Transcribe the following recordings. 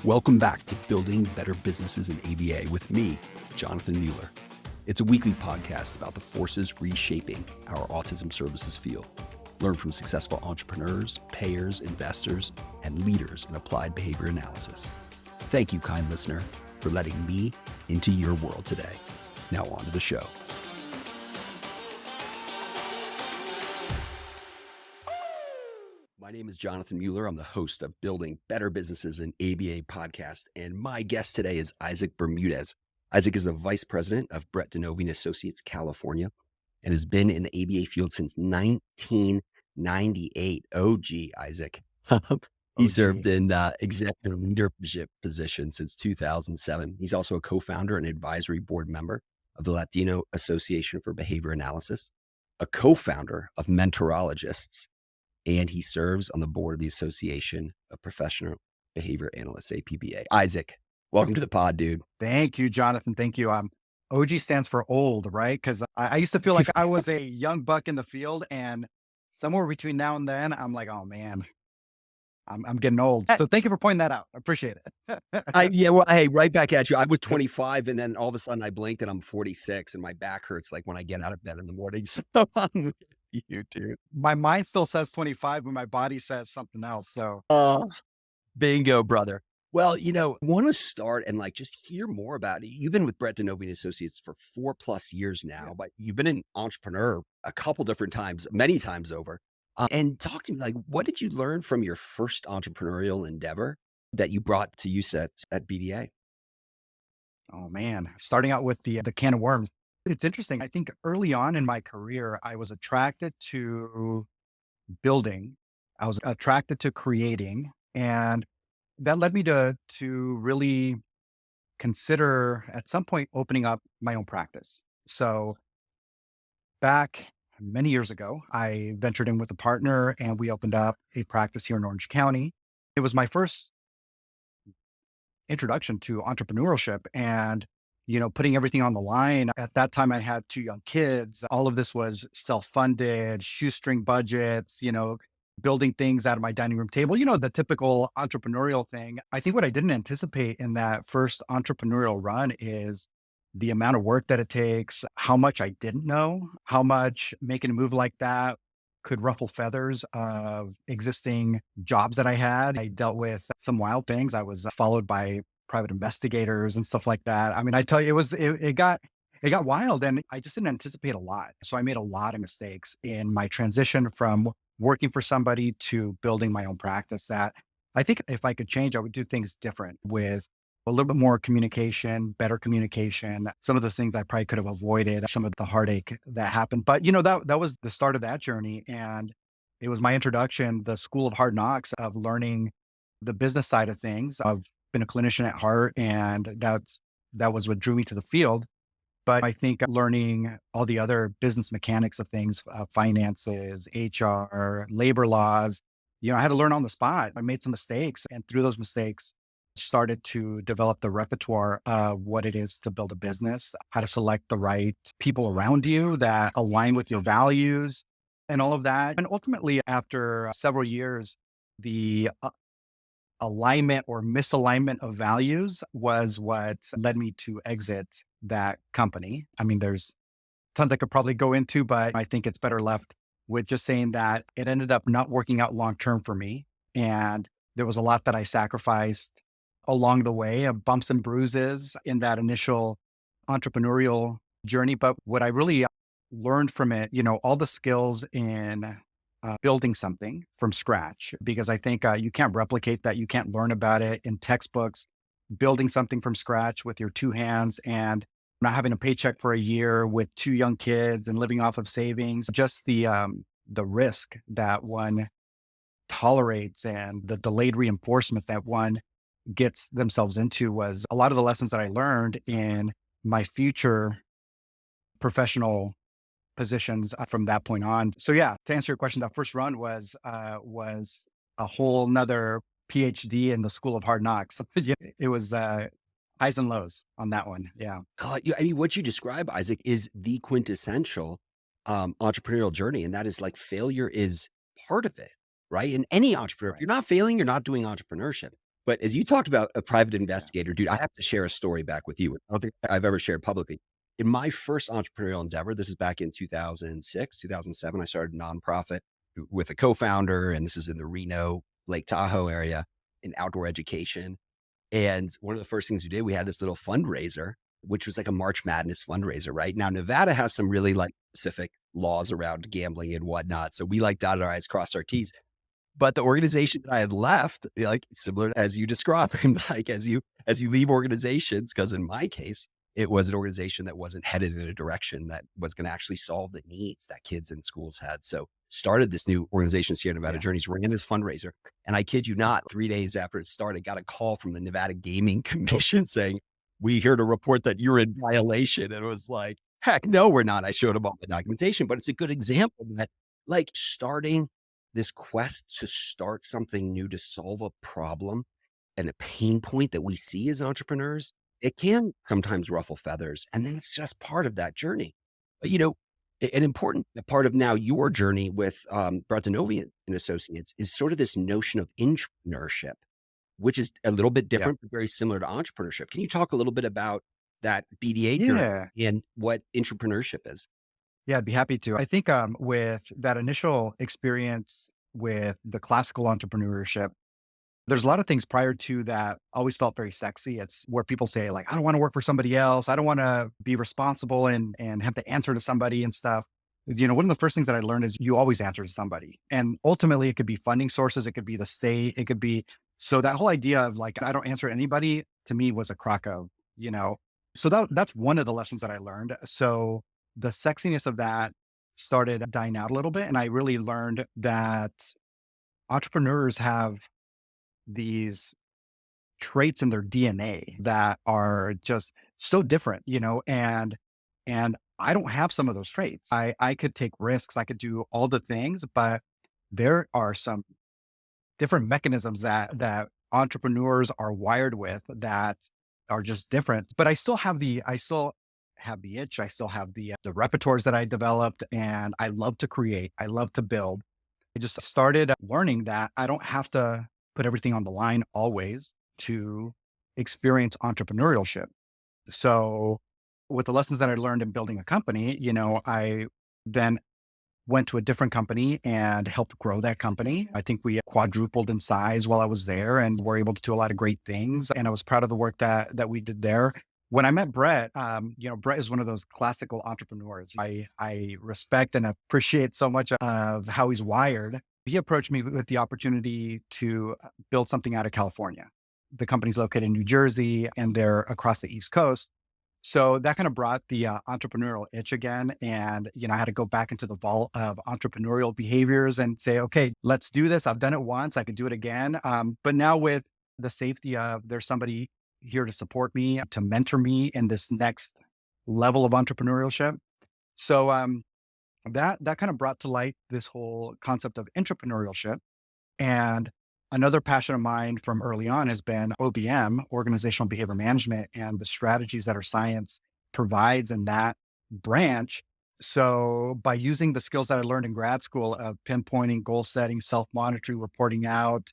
Welcome back to Building Better Businesses in ABA with me, Jonathan Mueller. It's a weekly podcast about the forces reshaping our autism services field. Learn from successful entrepreneurs, payers, investors, and leaders in applied behavior analysis. Thank you, kind listener, for letting me into your world today. Now on to the show. My name is Jonathan Mueller. I'm the host of Building Better Businesses in ABA podcast, and my guest today is Issac Bermudez. Issac is the Vice President of Brett DeNovi & Associates, California, and has been in the ABA field since 1998. OG Issac. He served in executive leadership positions since 2007. He's also a co-founder and advisory board member of the Latino Association for Behavior Analysis, a co-founder of Mentorologists, and he serves on the board of the Association of Professional Behavior Analysts, APBA. Issac, welcome to the pod, dude. Thank you, Jonathan. Thank you. OG stands for old, right? Because I used to feel like I was a young buck in the field, and somewhere between now and then, I'm like, oh man, I'm getting old. So thank you for pointing that out. I appreciate it. Hey, right back at you. I was 25, and then all of a sudden I blinked and I'm 46, and my back hurts like when I get out of bed in the morning. So I'm with you, dude. My mind still says 25, but my body says something else. So bingo, brother. Well, I want to start and just hear more about it. You've been with Brett DeNovi & Associates for 4+ years now, but you've been an entrepreneur a couple different times, many times over. And talk to me, what did you learn from your first entrepreneurial endeavor that you brought to use at BDA? Oh man, starting out with the can of worms. It's interesting. I think early on in my career, I was attracted to building. I was attracted to creating, and that led me to really consider at some point opening up my own practice. So back many years ago, I ventured in with a partner and we opened up a practice here in Orange County. It was my first introduction to entrepreneurship and, putting everything on the line. At that time, I had 2 young kids. All of this was self-funded, shoestring budgets, building things out of my dining room table, the typical entrepreneurial thing. I think what I didn't anticipate in that first entrepreneurial run is the amount of work that it takes, how much I didn't know, how much making a move like that could ruffle feathers of existing jobs that I had. I dealt with some wild things. I was followed by private investigators and stuff like that. I mean, I tell you, it got wild, and I just didn't anticipate a lot. So I made a lot of mistakes in my transition from working for somebody to building my own practice that I think if I could change, I would do things different with a little bit more communication, better communication, some of those things I probably could have avoided, some of the heartache that happened. But, that was the start of that journey. And it was my introduction, the school of hard knocks of learning the business side of things. I've been a clinician at heart, and that was what drew me to the field. But I think learning all the other business mechanics of things, finances, HR, labor laws, I had to learn on the spot. I made some mistakes, and through those mistakes, started to develop the repertoire of what it is to build a business, how to select the right people around you that align with your values and all of that. And ultimately, after several years, the alignment or misalignment of values was what led me to exit that company. I mean, there's tons I could probably go into, but I think it's better left with just saying that it ended up not working out long-term for me. And there was a lot that I sacrificed along the way of bumps and bruises in that initial entrepreneurial journey. But what I really learned from it, all the skills in building something from scratch, because I think you can't replicate that. You can't learn about it in textbooks. Building something from scratch with your 2 hands and not having a paycheck for a year with 2 young kids and living off of savings, just the risk that one tolerates and the delayed reinforcement that one gets themselves into was a lot of the lessons that I learned in my future professional positions from that point on. So yeah, to answer your question, that first run was a whole nother PhD in the school of hard knocks. It was highs and lows on that one. Yeah. What you describe, Issac, is the quintessential entrepreneurial journey. And that is failure is part of it, right? And any entrepreneur, if you're not failing, you're not doing entrepreneurship. But as you talked about a private Yeah. investigator, dude, I have to share a story back with you. I don't think I've ever shared publicly. In my first entrepreneurial endeavor, this is back in 2006, 2007, I started a nonprofit with a co-founder, and this is in the Reno, Lake Tahoe area in outdoor education. And one of the first things we did, we had this little fundraiser, which was like a March Madness fundraiser, right? Now, Nevada has some really like specific laws around gambling and whatnot. So we like dotted our I's, crossed our T's. But the organization that I had left, like similar as you described, like as you leave organizations, because in my case, it was an organization that wasn't headed in a direction that was going to actually solve the needs that kids in schools had. So started this new organization, Sierra Nevada Yeah. Journeys, ran this fundraiser. And I kid you not, 3 days after it started, got a call from the Nevada Gaming Commission saying, "We here to report that you're in violation." And it was like, heck no, we're not. I showed them all the documentation, but it's a good example that like starting this quest to start something new to solve a problem and a pain point that we see as entrepreneurs, it can sometimes ruffle feathers. And then it's just part of that journey. But, an important part of now your journey with Bratanovi and Associates is sort of this notion of entrepreneurship, which is a little bit Yeah. different, but very similar to entrepreneurship. Can you talk a little bit about that BDA journey Yeah. and what entrepreneurship is? Yeah, I'd be happy to. I think with that initial experience with the classical entrepreneurship, there's a lot of things prior to that always felt very sexy. It's where people say, like, I don't want to work for somebody else. I don't want to be responsible and have to answer to somebody and stuff. One of the first things that I learned is you always answer to somebody. And ultimately it could be funding sources, it could be the state, it could be so that whole idea of like I don't answer to anybody to me was a crock of, you know. So that's one of the lessons that I learned. So the sexiness of that started dying out a little bit. And I really learned that entrepreneurs have these traits in their DNA that are just so different, and I don't have some of those traits. I could take risks, I could do all the things, but there are some different mechanisms that entrepreneurs are wired with that are just different. But I still have the itch, I still have the repertoires that I developed, and I love to create, I love to build. I just started learning that I don't have to put everything on the line always to experience entrepreneurship. So, with the lessons that I learned in building a company, I then went to a different company and helped grow that company. I think we quadrupled in size while I was there and were able to do a lot of great things. And I was proud of the work that we did there. When I met Brett, Brett is one of those classical entrepreneurs. I respect and appreciate so much of how he's wired. He approached me with the opportunity to build something out of California. The company's located in New Jersey and they're across the East Coast. So that kind of brought the entrepreneurial itch again. And, I had to go back into the vault of entrepreneurial behaviors and say, okay, let's do this. I've done it once. I could do it again. But now with the safety of there's somebody here to support me, to mentor me in this next level of entrepreneurship. So that kind of brought to light this whole concept of entrepreneurship. And another passion of mine from early on has been OBM, organizational behavior management, and the strategies that our science provides in that branch. So, by using the skills that I learned in grad school of pinpointing, goal setting, self monitoring, reporting out,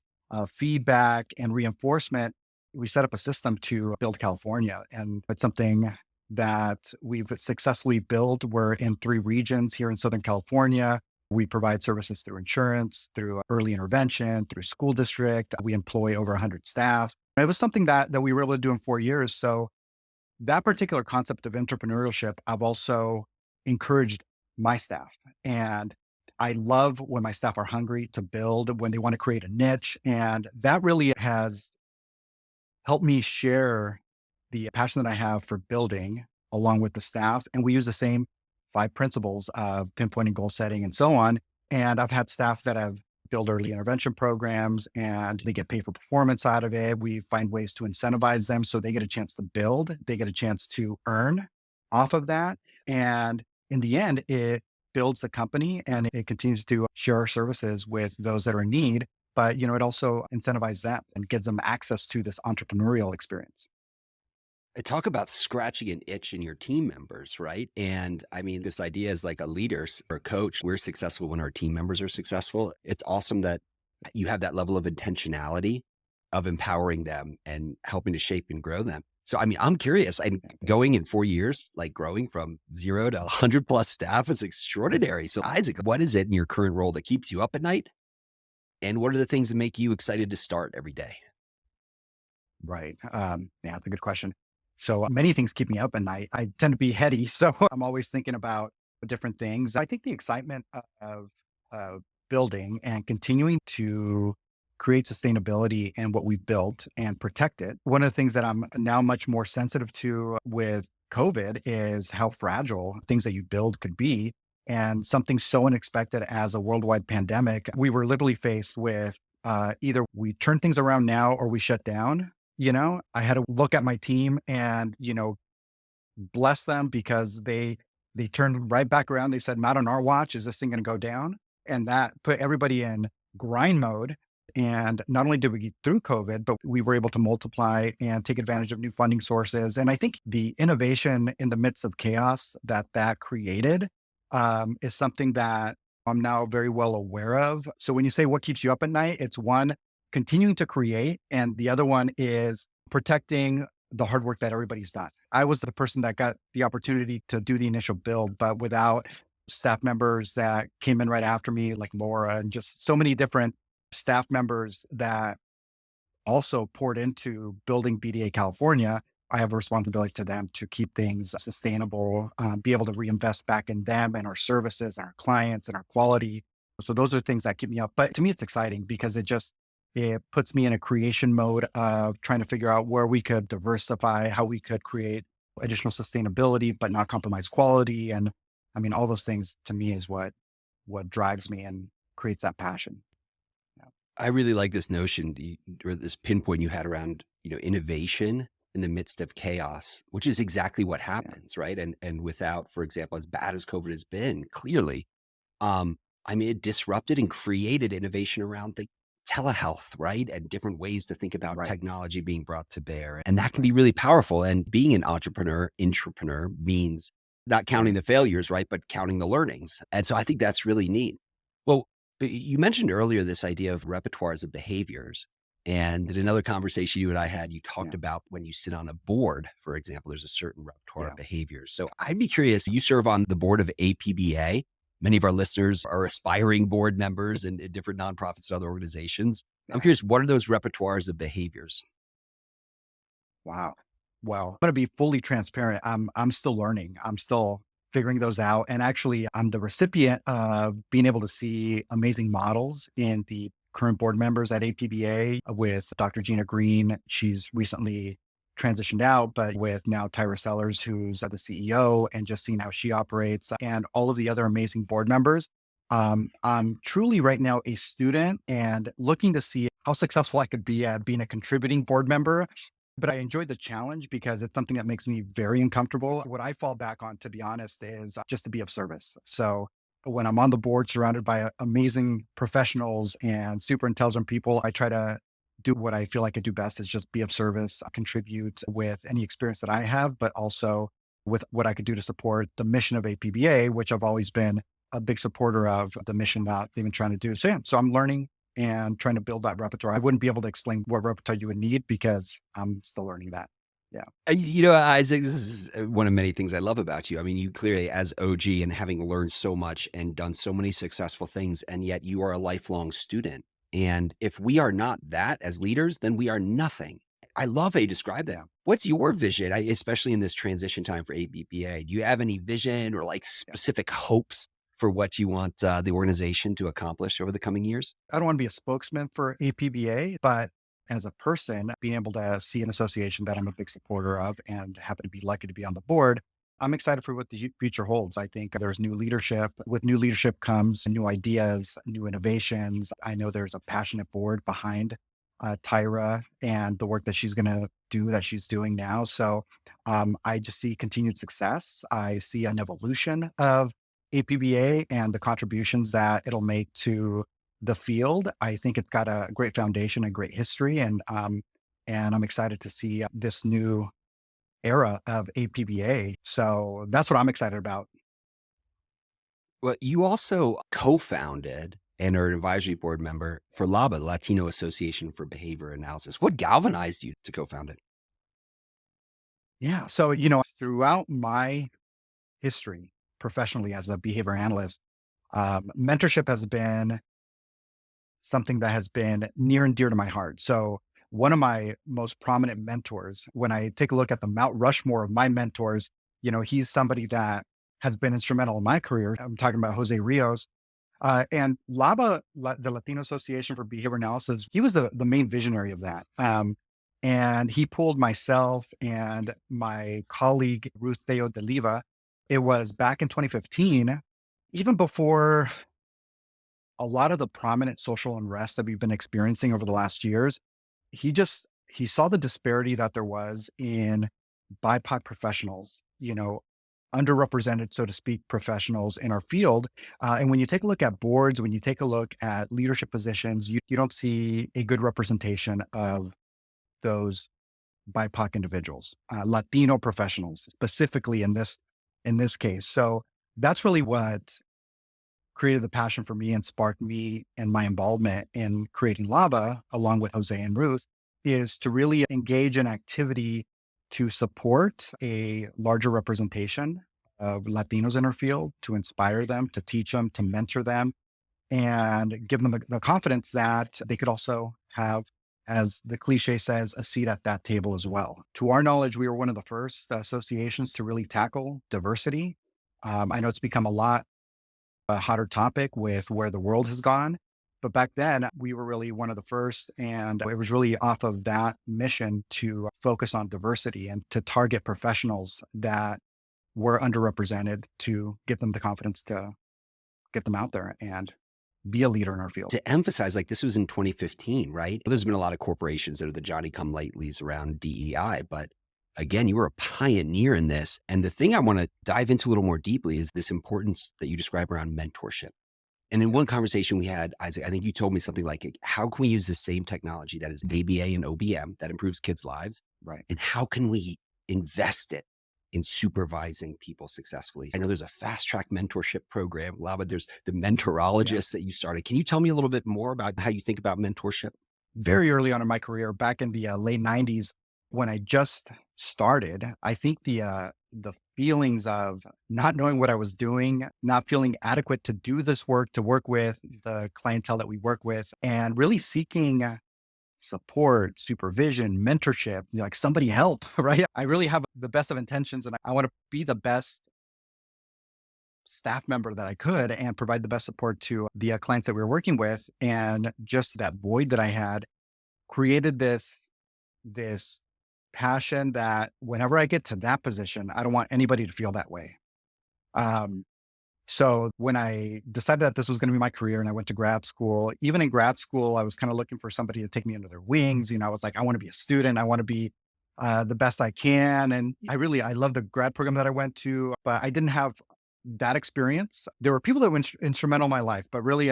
feedback, and reinforcement, we set up a system to build California. And it's something that we've successfully built. We're in 3 regions here in Southern California. We provide services through insurance, through early intervention, through school district. We employ over 100 staff. It was something that we were able to do in 4 years. So that particular concept of entrepreneurship, I've also encouraged my staff. And I love when my staff are hungry to build, when they want to create a niche. And that really has helped me share the passion that I have for building along with the staff. And we use the same 5 principles of pinpointing, goal setting, and so on. And I've had staff that have built early intervention programs and they get paid for performance out of it. We find ways to incentivize them so they get a chance to build, they get a chance to earn off of that. And in the end, it builds the company and it continues to share our services with those that are in need. But it also incentivizes them and gives them access to this entrepreneurial experience. Talk about scratching an itch in your team members, right? And I mean, this idea is like a leader or a coach. We're successful when our team members are successful. It's awesome that you have that level of intentionality of empowering them and helping to shape and grow them. So, I mean, I'm curious. And going in 4 years, like growing from 0 to 100 plus staff is extraordinary. So, Isaac, what is it in your current role that keeps you up at night? And what are the things that make you excited to start every day? Right. Yeah, that's a good question. So many things keep me up at night. I tend to be heady, so I'm always thinking about different things. I think the excitement of building and continuing to create sustainability in what we've built and protect it. One of the things that I'm now much more sensitive to with COVID is how fragile things that you build could be. And something so unexpected as a worldwide pandemic, we were literally faced with either we turn things around now or we shut down. I had to look at my team and, bless them because they turned right back around. They said, "Not on our watch. Is this thing going to go down?" And that put everybody in grind mode. And not only did we get through COVID, but we were able to multiply and take advantage of new funding sources. And I think the innovation in the midst of chaos that created is something that I'm now very well aware of. So when you say what keeps you up at night, it's one, continuing to create, and the other one is protecting the hard work that everybody's done. I was the person that got the opportunity to do the initial build, but without staff members that came in right after me, like Laura, and just so many different staff members that also poured into building BDA California, I have a responsibility to them to keep things sustainable, be able to reinvest back in them and our services and our clients and our quality. So those are things that keep me up. But to me, it's exciting because it puts me in a creation mode of trying to figure out where we could diversify, how we could create additional sustainability, but not compromise quality. And I mean, all those things to me is what drives me and creates that passion. Yeah. I really like this notion or this pinpoint you had around, innovation in the midst of chaos, which is exactly what Yeah. happens, right? And without, for example, as bad as COVID has been, clearly, um, I mean, it disrupted and created innovation around the telehealth, right? And different ways to think about Right. technology being brought to bear. And that can be really powerful. And being an intrapreneur means not counting Right. the failures, right? But counting the learnings. And so I think that's really neat. Well, you mentioned earlier this idea of repertoires of behaviors. And in another conversation you and I had, you talked Yeah. about when you sit on a board, for example, there's a certain repertoire of Yeah. behaviors. So I'd be curious, you serve on the board of APBA. Many of our listeners are aspiring board members in different nonprofits and other organizations. I'm Yeah. curious, what are those repertoires of behaviors? Wow. Well, I'm gonna be fully transparent. I'm still learning. I'm still figuring those out. And actually, I'm the recipient of being able to see amazing models in the current board members at APBA with Dr. Gina Green. She's recently transitioned out, but with now Tyra Sellers, who's the CEO, and just seeing how she operates and all of the other amazing board members. I'm truly right now a student and looking to see how successful I could be at being a contributing board member, but I enjoy the challenge because it's something that makes me very uncomfortable. What I fall back on, to be honest, is just to be of service. So when I'm on the board surrounded by amazing professionals and super intelligent people, I try to do what I feel like I do best is just be of service, contribute with any experience that I have, but also with what I could do to support the mission of APBA, which I've always been a big supporter of the mission that they've been trying to do. So yeah, so I'm learning and trying to build that repertoire. I wouldn't be able to explain what repertoire you would need because I'm still learning that. Yeah. Isaac, this is one of many things I love about you. I mean, you clearly, as OG and having learned so much and done so many successful things, and yet you are a lifelong student. And if we are not that as leaders, then we are nothing. I love how you describe that. Yeah. What's your vision, especially in this transition time for ABBA? Do you have any vision or like Yeah. specific hopes for what you want the organization to accomplish over the coming years? I don't want to be a spokesman for APBA, but as a person, being able to see an association that I'm a big supporter of and happen to be lucky to be on the board, I'm excited for what the future holds. I think there's new leadership. With new leadership comes new ideas, new innovations. I know there's a passionate board behind Tyra and the work that she's going to do that she's doing now. So I just see continued success. I see an evolution of APBA and the contributions that it'll make to the field. I think it's got a great foundation and great history, and I'm excited to see this new era of APBA. So that's what I'm excited about. Well, you also co-founded and are an advisory board member for LABA, Latino Association for Behavior Analysis. What galvanized you to co-found it? Yeah. So, throughout my history professionally as a behavior analyst, mentorship has been something that has been near and dear to my heart. So, one of my most prominent mentors, when I take a look at the Mount Rushmore of my mentors, he's somebody that has been instrumental in my career. I'm talking about Jose Rios. And the Latino Association for Behavior Analysis, he was the main visionary of that. And he pulled myself and my colleague, Ruth Theo de Liva. It was back in 2015, even before a lot of the prominent social unrest that we've been experiencing over the last years. He saw the disparity that there was in BIPOC professionals, underrepresented, so to speak, professionals in our field. And when you take a look at boards, when you take a look at leadership positions, you don't see a good representation of those BIPOC individuals, Latino professionals, specifically in this case. So that's really what created the passion for me and sparked me and my involvement in creating Lava along with Jose and Ruth is to really engage in activity to support a larger representation of Latinos in our field, to inspire them, to teach them, to mentor them, and give them the confidence that they could also have, as the cliche says, a seat at that table as well. To our knowledge, we were one of the first associations to really tackle diversity. I know it's become a hotter topic with where the world has gone. But back then, we were really one of the first. And it was really off of that mission to focus on diversity and to target professionals that were underrepresented to give them the confidence to get them out there and be a leader in our field. To emphasize, like this was in 2015, right? There's been a lot of corporations that are the Johnny come latelys around DEI, but again, you were a pioneer in this. And the thing I want to dive into a little more deeply is this importance that you describe around mentorship. And in one conversation we had, Isaac, I think you told me something like, how can we use the same technology that is ABA and OBM that improves kids' lives? Right. And how can we invest it in supervising people successfully? I know there's a fast track mentorship program, Lava. There's the Mentorologists that you started. Can you tell me a little bit more about how you think about mentorship? Very early on in my career, back in the late 90s, when I just started, I think the feelings of not knowing what I was doing, not feeling adequate to do this work, to work with the clientele that we work with, and really seeking support, supervision, mentorship, like somebody help, right? I really have the best of intentions and I want to be the best staff member that I could and provide the best support to the clients that we were working with. And just that void that I had created this passion that whenever I get to that position, I don't want anybody to feel that way. Um, so when I decided that this was going to be my career and I went to grad school, even in grad school, I was kind of looking for somebody to take me under their wings. I was like, I want to be a student. I want to be the best I can. And I love the grad program that I went to, but I didn't have that experience. There were people that were instrumental in my life, but really,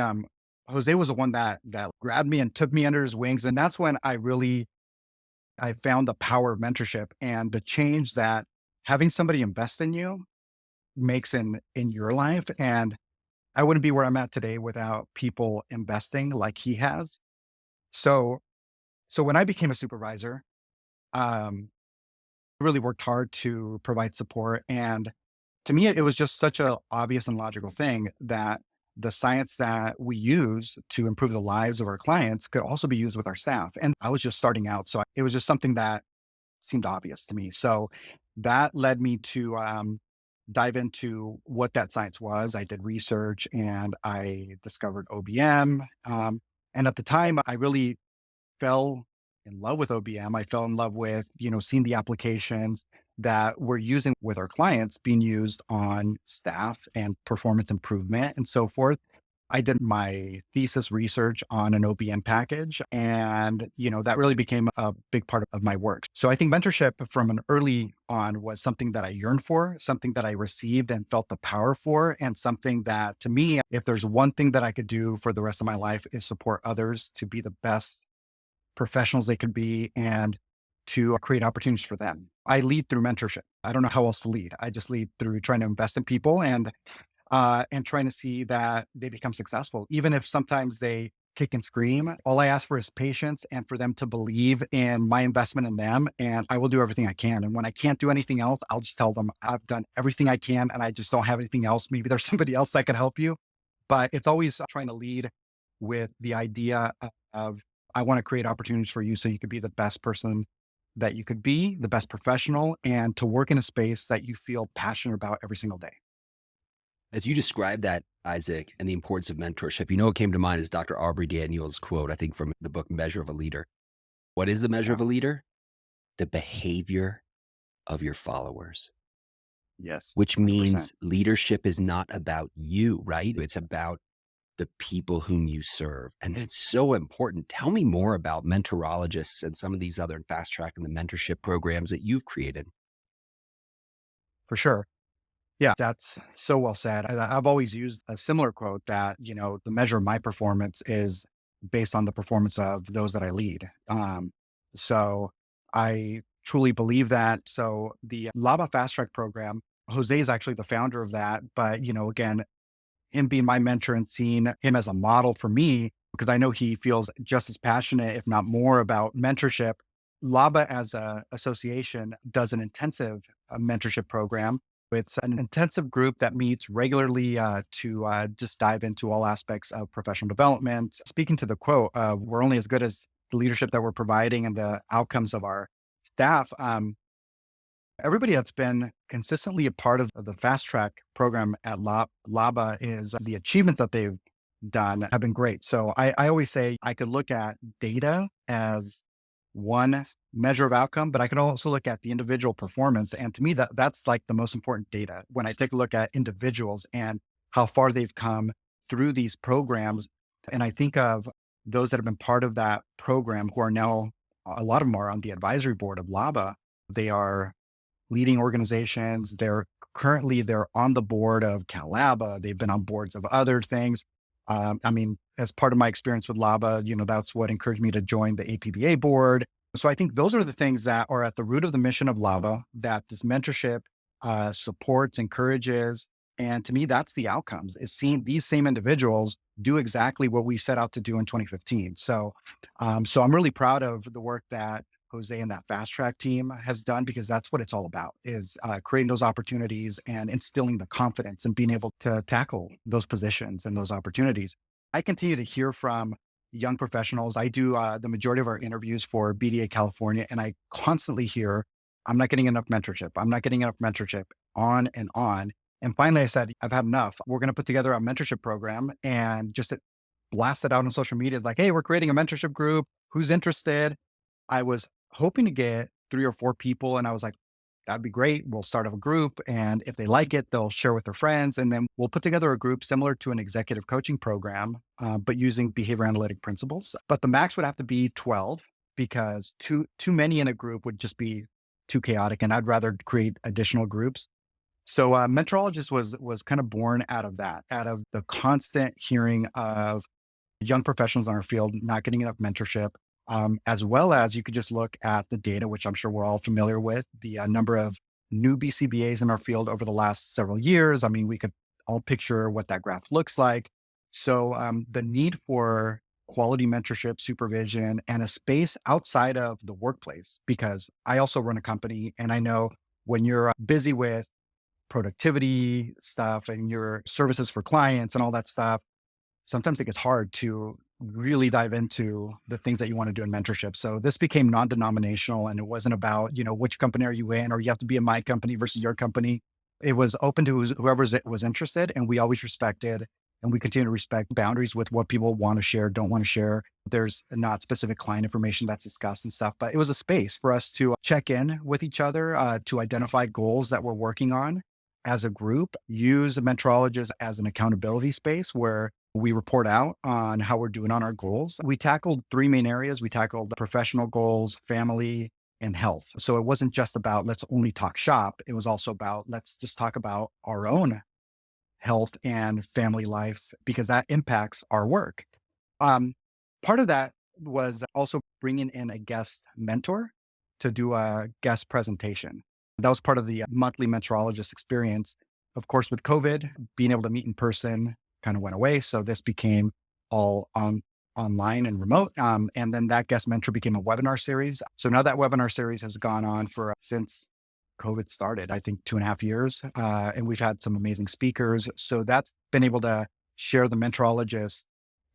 Jose was the one that grabbed me and took me under his wings. And that's when I found the power of mentorship and the change that having somebody invest in you makes in your life. And I wouldn't be where I'm at today without people investing like he has. So so when I became a supervisor, um, I really worked hard to provide support. And to me, it was just such a obvious and logical thing that the science that we use to improve the lives of our clients could also be used with our staff. And I was just starting out. So it was just something that seemed obvious to me. So that led me to dive into what that science was. I did research and I discovered OBM. And at the time, I really fell in love with OBM. I fell in love with, seeing the applications that we're using with our clients being used on staff and performance improvement and so forth. I did my thesis research on an OBM package and, that really became a big part of my work. So I think mentorship from an early on was something that I yearned for, something that I received and felt the power for, and something that to me, if there's one thing that I could do for the rest of my life is support others to be the best professionals they could be and to create opportunities for them. I lead through mentorship. I don't know how else to lead. I just lead through trying to invest in people. And and trying to see that they become successful. Even if sometimes they kick and scream, all I ask for is patience and for them to believe in my investment in them. And I will do everything I can. And when I can't do anything else, I'll just tell them I've done everything I can and I just don't have anything else. Maybe there's somebody else that can help you. But it's always trying to lead with the idea of I want to create opportunities for you so you could be the best person that you could be, the best professional, and to work in a space that you feel passionate about every single day. As you describe that, Isaac, and the importance of mentorship, what came to mind is Dr. Aubrey Daniels' quote, I think from the book Measure of a Leader. What is the measure Yeah. of a leader? The behavior of your followers, Yes. which 100%. means leadership is not about you, right? It's about the people whom you serve. And it's so important. Tell me more about mentorologists and some of these other fast track and the mentorship programs that you've created. For sure. Yeah, that's so well said. I've always used a similar quote that, the measure of my performance is based on the performance of those that I lead. So I truly believe that. So the LABA Fast Track program, Jose is actually the founder of that. But, again, him being my mentor and seeing him as a model for me, because I know he feels just as passionate, if not more, about mentorship. LABA as a association does an intensive mentorship program. It's an intensive group that meets regularly to just dive into all aspects of professional development. Speaking to the quote, we're only as good as the leadership that we're providing and the outcomes of our staff. Everybody that's been consistently a part of the fast track program at LABA is the achievements that they've done have been great. So I always say I could look at data as one measure of outcome, but I can also look at the individual performance. And to me, that's like the most important data when I take a look at individuals and how far they've come through these programs. And I think of those that have been part of that program who are now, a lot of them are on the advisory board of LABA. They are leading organizations. They're on the board of CalABA. They've been on boards of other things. I mean, as part of my experience with LABA, that's what encouraged me to join the APBA board. So I think those are the things that are at the root of the mission of LABA that this mentorship supports, encourages. And to me, that's the outcomes is seeing these same individuals do exactly what we set out to do in 2015. So I'm really proud of the work that Jose and that fast track team has done because that's what it's all about is creating those opportunities and instilling the confidence and being able to tackle those positions and those opportunities. I continue to hear from young professionals. I do the majority of our interviews for BDA California, and I constantly hear, I'm not getting enough mentorship. I'm not getting enough mentorship on and on. And finally, I said, I've had enough. We're going to put together a mentorship program and just blast it out on social media like, hey, we're creating a mentorship group. Who's interested? I was hoping to get 3 or 4 people, and I was like, "That'd be great. We'll start up a group, and if they like it, they'll share with their friends, and then we'll put together a group similar to an executive coaching program, but using behavior analytic principles. But the max would have to be 12 because too many in a group would just be too chaotic, and I'd rather create additional groups. So, Mentorologist was kind of born out of that, out of the constant hearing of young professionals in our field not getting enough mentorship, as well as you could just look at the data, which I'm sure we're all familiar with, the number of new BCBAs in our field over the last several years. I mean, we could all picture what that graph looks like. So the need for quality mentorship, supervision, and a space outside of the workplace, because I also run a company and I know when you're busy with productivity stuff and your services for clients and all that stuff, sometimes it gets hard to really dive into the things that you want to do in mentorship. So this became non-denominational and it wasn't about, which company are you in or you have to be in my company versus your company. It was open to whoever was interested. And we always respected and we continue to respect boundaries with what people want to share, don't want to share. There's not specific client information that's discussed and stuff, but it was a space for us to check in with each other, to identify goals that we're working on as a group, use a mentorologist as an accountability space where we report out on how we're doing on our goals. We tackled 3 main areas. We tackled professional goals, family, and health. So it wasn't just about let's only talk shop. It was also about let's just talk about our own health and family life because that impacts our work. Um, Part of that was also bringing in a guest mentor to do a guest presentation. That was part of the monthly mentorologist experience. of course, with COVID, being able to meet in person kind of went away. So this became all online and remote. And then that guest mentor became a webinar series. So now that webinar series has gone on for since COVID started, I think 2.5 years. And we've had some amazing speakers. So that's been able to share the mentorologist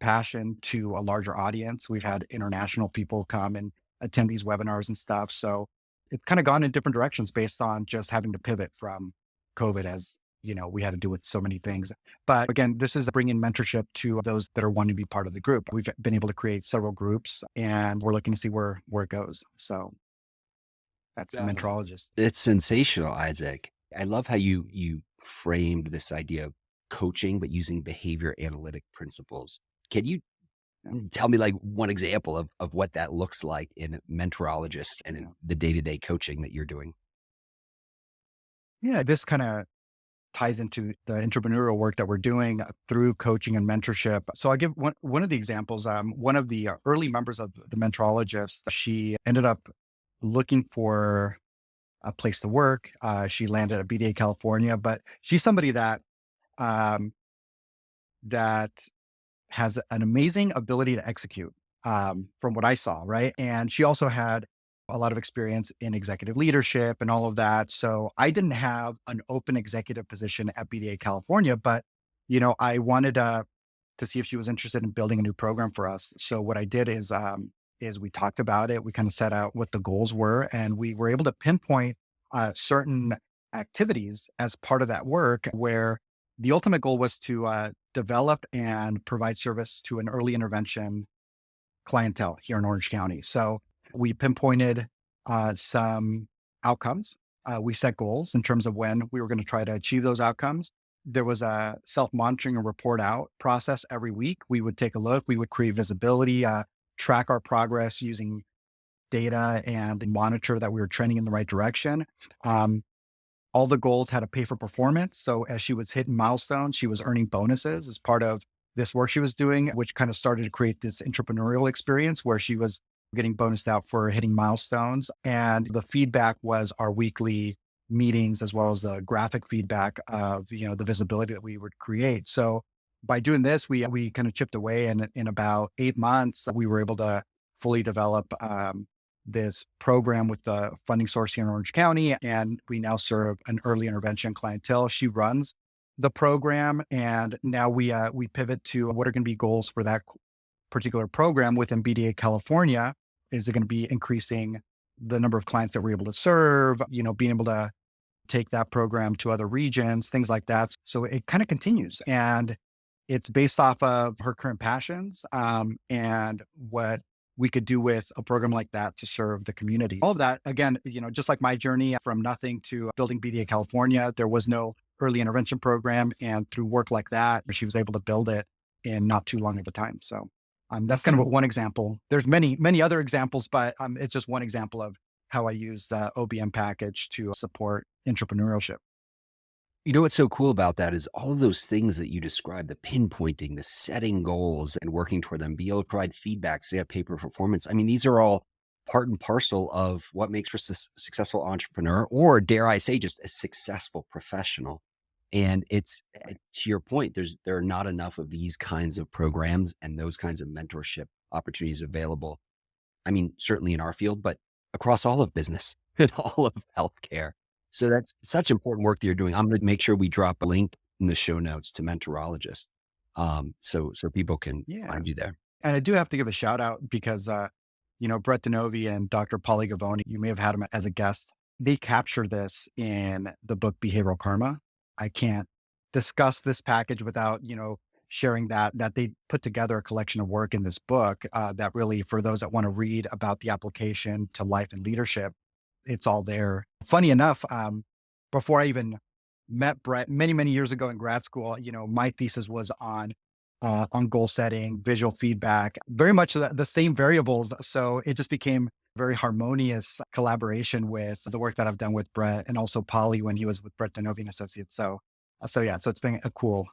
passion to a larger audience. We've had international people come and attend these webinars and stuff. So it's kind of gone in different directions based on just having to pivot from COVID, as we had to do with so many things. But again, this is bringing mentorship to those that are wanting to be part of the group. We've been able to create several groups, and we're looking to see where it goes. So that's the Uh, mentorologist. it's sensational, Isaac. I love how you framed this idea of coaching, but using behavior analytic principles. Can you Yeah, tell me like one example of what that looks like in Mentorologist and in yeah. the day-to-day coaching that you're doing? Yeah, this kind of ties into the entrepreneurial work that we're doing through coaching and mentorship. So I give one of the examples. One of the early members of the mentorologist, she ended up looking for a place to work. She landed at BDA California, but she's somebody um, that has an amazing ability to execute, from what I saw, right? And she also had a lot of experience in executive leadership and all of that. So I didn't have an open executive position at BDA California, but I wanted to see if she was interested in building a new program for us. So what I did is we talked about it. We kind of set out what the goals were, and we were able to pinpoint certain activities as part of that work, where the ultimate goal was to develop and provide service to an early intervention clientele here in Orange County. So we pinpointed some outcomes. We set goals in terms of when we were going to try to achieve those outcomes. There was a self monitoring and report out process every week. We would take a look, we would create visibility, track our progress using data, and monitor that we were trending in the right direction. Um, all the goals had a pay for performance. So as she was hitting milestones, she was earning bonuses as part of this work she was doing, which kind of started to create this entrepreneurial experience where she was getting bonused out for hitting milestones. And the feedback was our weekly meetings, as well as the graphic feedback of, the visibility that we would create. So by doing this, we kind of chipped away, and in about 8 months, we were able to fully develop this program with the funding source here in Orange County. And we now serve an early intervention clientele. She runs the program. And now we pivot to what are going to be goals for that particular program within BDA California. Is it going to be increasing the number of clients that we're able to serve, being able to take that program to other regions, things like that. So it kind of continues. And it's based off of her current passions, and what we could do with a program like that to serve the community. All of that, again, just like my journey from nothing to building BDA California, there was no early intervention program. And through work like that, she was able to build it in not too long of a time. So that's kind of one example. There's many, many other examples, but it's just one example of how I use the OBM package to support entrepreneurship. You know what's so cool about that is all of those things that you described, the pinpointing, the setting goals and working toward them, be able to provide feedback, stay up paper performance. I mean, these are all part and parcel of what makes for a successful entrepreneur, or dare I say, just a successful professional. And it's to your point, there are not enough of these kinds of programs and those kinds of mentorship opportunities available. I mean, certainly in our field, but across all of business and all of healthcare. So that's such important work that you're doing. I'm going to make sure we drop a link in the show notes to Mentorologist, so people can Yeah. find you there. And I do have to give a shout out because, Brett Denovi and Dr. Polly Gavoni, you may have had him as a guest. They capture this in the book Behavioral Karma. I can't discuss this package without, sharing that they put together a collection of work in this book that really, for those that want to read about the application to life and leadership, it's all there. Funny enough, before I even met Brett many, many years ago in grad school, my thesis was on goal setting, visual feedback, very much the same variables. So it just became very harmonious collaboration with the work that I've done with Brett, and also Polly when he was with Brett Denovi and Associates. So yeah, so it's been a cool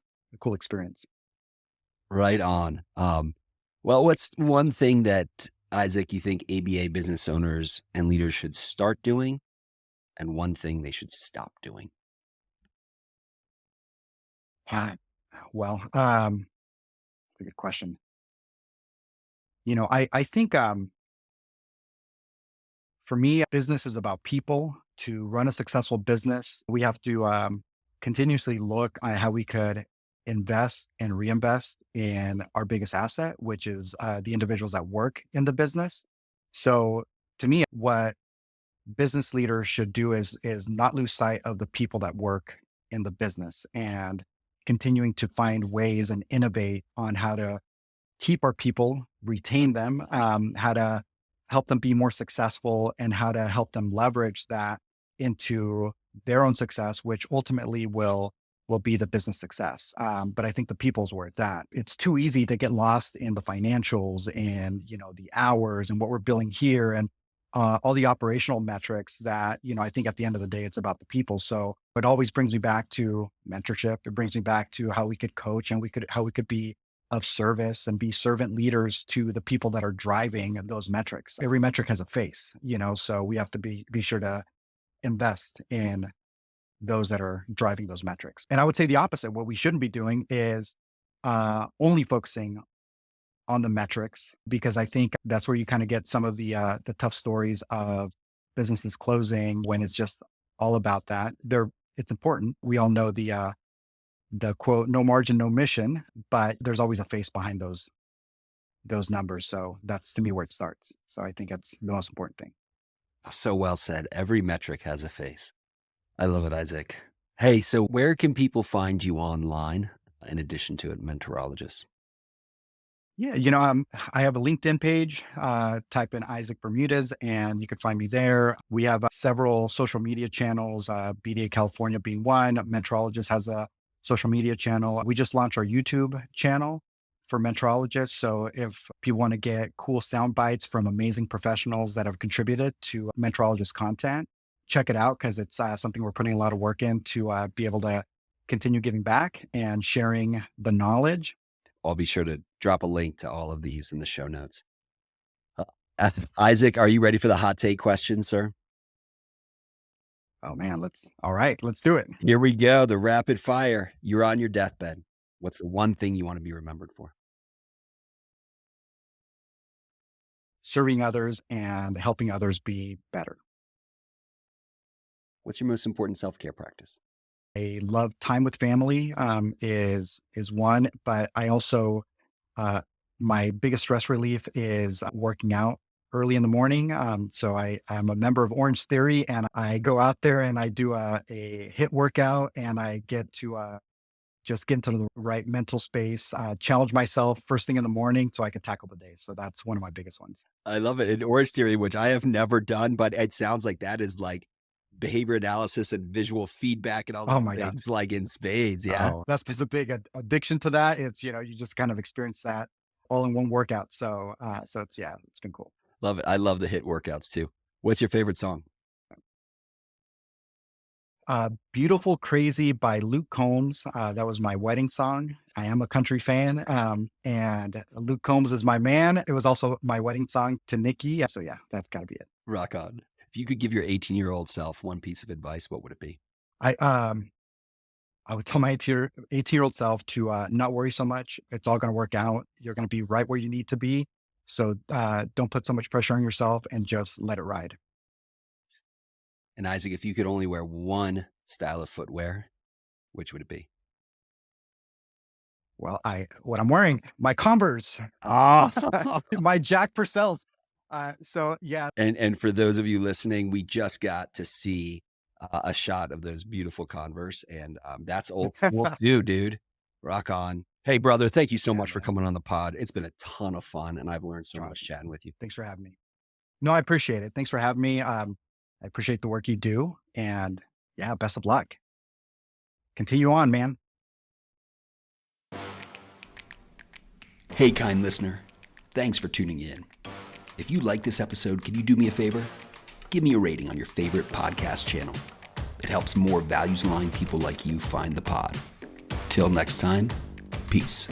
experience. Right on. Well, what's one thing that Isaac you think ABA business owners and leaders should start doing, and one thing they should stop doing? Uh, well, it's a good question. I think for me, business is about people. To run a successful business, we have to continuously look at how we could invest and reinvest in our biggest asset, which is the individuals that work in the business. So, to me, what business leaders should do is not lose sight of the people that work in the business and continuing to find ways and innovate on how to keep our people, retain them, how to help them be more successful, and how to help them leverage that into their own success, which ultimately will be the business success. But I think the people's where it's at. It's too easy to get lost in the financials and the hours and what we're billing here and all the operational metrics that I think at the end of the day it's about the people. So it always brings me back to mentorship. It brings me back to how we could coach and how we could be of service and be servant leaders to the people that are driving those metrics. Every metric has a face, so we have to be sure to invest in those that are driving those metrics. And I would say the opposite. What we shouldn't be doing is only focusing on the metrics, because I think that's where you kind of get some of the tough stories of businesses closing when it's just all about that. It's important. We all know the quote, no margin, no mission, but there's always a face behind those numbers. So that's to me where it starts. So I think that's the most important thing. So well said. Every metric has a face. I love it, Isaac. Hey, so where can people find you online in addition to at Mentorologist? Yeah, I have a LinkedIn page. Type in Isaac Bermudez, and you can find me there. We have several social media channels. BDA California being one. Mentorologist has a social media channel. We just launched our YouTube channel for Mentorologists. So if people want to get cool sound bites from amazing professionals that have contributed to Mentorologist content, check it out, because it's something we're putting a lot of work in to be able to continue giving back and sharing the knowledge. I'll be sure to drop a link to all of these in the show notes. Isaac, are you ready for the hot take question, sir? Oh man, all right, let's do it. Here we go. The rapid fire. You're on your deathbed. What's the one thing you want to be remembered for? Serving others and helping others be better. What's your most important self-care practice? I love time with family, is one, but I also uh, my biggest stress relief is working out early in the morning. So I'm a member of Orange Theory, and I go out there and I do a hit workout, and I get to just get into the right mental space, challenge myself first thing in the morning so I can tackle the day. So that's one of my biggest ones. I love it. And Orange Theory, which I have never done, but it sounds like that is like behavior analysis and visual feedback and all Oh those my God. things like in spades. Yeah. Oh, that's just a big addiction to that. It's, you just kind of experience that all in one workout. So it's, yeah, it's been cool. Love it. I love the hit workouts too. What's your favorite song? Beautiful Crazy by Luke Combs. That was my wedding song. I am a country fan. And Luke Combs is my man. It was also my wedding song to Nikki. So yeah, that's gotta be it. Rock on. If you could give your 18-year-old self one piece of advice, what would it be? I, um, I would tell my 18-year-old self to not worry so much. It's all going to work out. You're going to be right where you need to be. So don't put so much pressure on yourself and just let it ride. And Isaac, if you could only wear one style of footwear, which would it be? Well, what I'm wearing, my Converse, Oh, my Jack Purcells. So yeah. and for those of you listening, we just got to see a shot of those beautiful Converse, and that's old school too, dude. Rock on. Hey, brother, thank you so Yeah, much for man. coming on the pod. It's been a ton of fun, and I've learned so much chatting with you. Thanks for having me. No, I appreciate it. Thanks for having me. I appreciate the work you do, and yeah, best of luck. Continue on, man. Hey, kind listener, thanks for tuning in. If you like this episode, can you do me a favor? Give me a rating on your favorite podcast channel. It helps more values-aligned people like you find the pod. Till next time, peace.